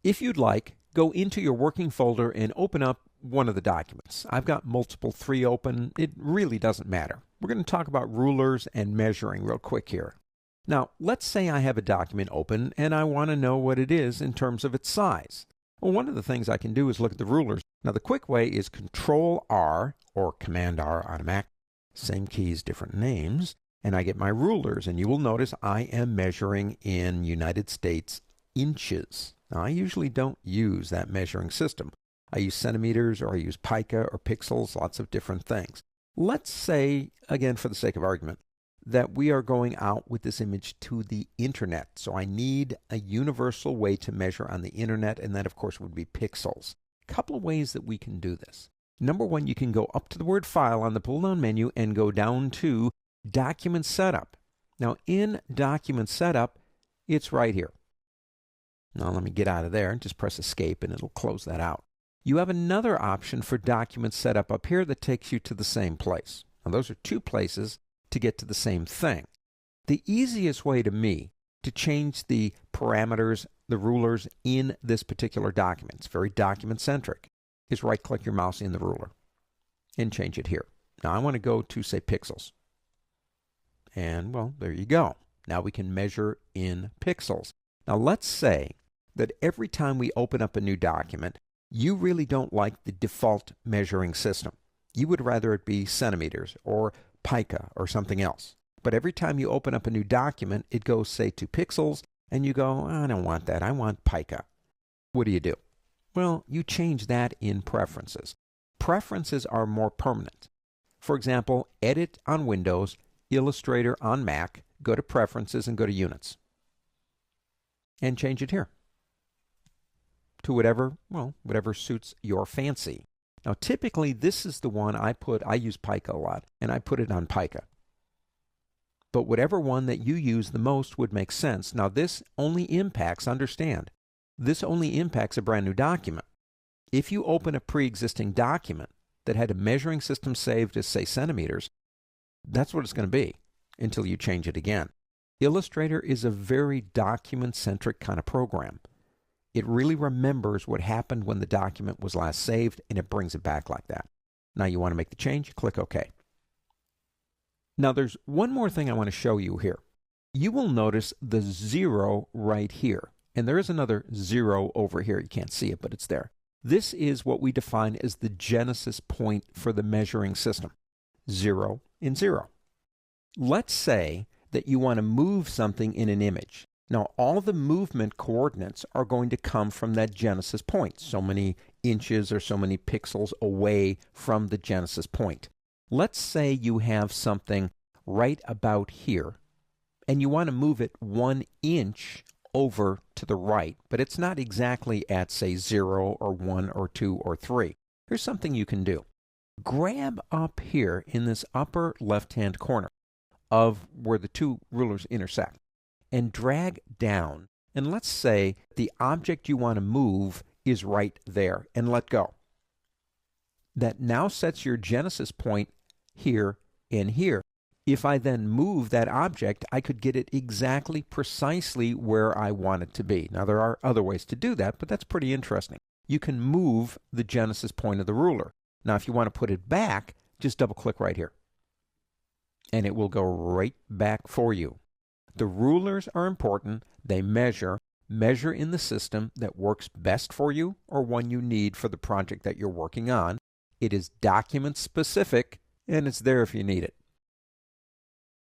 If you'd like, go into your working folder and open up one of the documents. I've got multiple 3 open. It really doesn't matter. We're going to talk about rulers and measuring real quick here. Now, let's say I have a document open and I want to know what it is in terms of its size. Well, one of the things I can do is look at the rulers. Now, the quick way is Control-R or Command-R on a Mac. Same keys, different names. And I get my rulers, and you will notice I am measuring in United States inches. Now, I usually don't use that measuring system. I use centimeters, or I use pica or pixels, lots of different things. Let's say, again, for the sake of argument, that we are going out with this image to the internet. So I need a universal way to measure on the internet, and that, of course, would be pixels. A couple of ways that we can do this. Number one, you can go up to the word File on the pull-down menu and go down to Document Setup. Now, in Document Setup, it's right here. Now, let me get out of there and just press Escape, and it'll close that out. You have another option for Document Setup up here that takes you to the same place. Now, those are 2 places to get to the same thing. The easiest way to me to change the parameters, the rulers in this particular document, it's very document-centric, is right-click your mouse in the ruler and change it here. Now, I want to go to, say, pixels. And, well, there you go. Now we can measure in pixels. Now, let's say that every time we open up a new document, you really don't like the default measuring system. You would rather it be centimeters or pica or something else. But every time you open up a new document, it goes, say, to pixels, and you go, I don't want that. I want pica. What do? Well, you change that in Preferences. Preferences are more permanent. For example, Edit on Windows, Illustrator on Mac, go to Preferences and go to Units. And change it here to whatever suits your fancy. Now, typically, this is the one I use pica a lot, and I put it on pica. But whatever one that you use the most would make sense. Now, this only impacts, understand, this only impacts a brand new document. If you open a pre-existing document that had a measuring system saved as, say, centimeters, that's what it's going to be until you change it again. Illustrator is a very document-centric kind of program. It really remembers what happened when the document was last saved, and it brings it back like that. Now you want to make the change, click OK. Now there's one more thing I want to show you here. You will notice the 0 right here, and there is another 0 over here. You can't see it, but it's there. This is what we define as the genesis point for the measuring system. 0 and 0. Let's say that you want to move something in an image. Now, all the movement coordinates are going to come from that genesis point, so many inches or so many pixels away from the genesis point. Let's say you have something right about here, and you want to move it 1 inch over to the right, but it's not exactly at, say, 0 or 1 or 2 or 3. Here's something you can do. Grab up here in this upper left-hand corner of where the 2 rulers intersect, and drag down, and let's say the object you want to move is right there, and let go. That now sets your genesis point here and here. If I then move that object, I could get it exactly precisely where I want it to be. Now, there are other ways to do that, but that's pretty interesting. You can move the genesis point of the ruler. Now, if you want to put it back, just double-click right here, and it will go right back for you. The rulers are important. They measure in the system that works best for you or one you need for the project that you're working on. It is document specific, and it's there if you need it.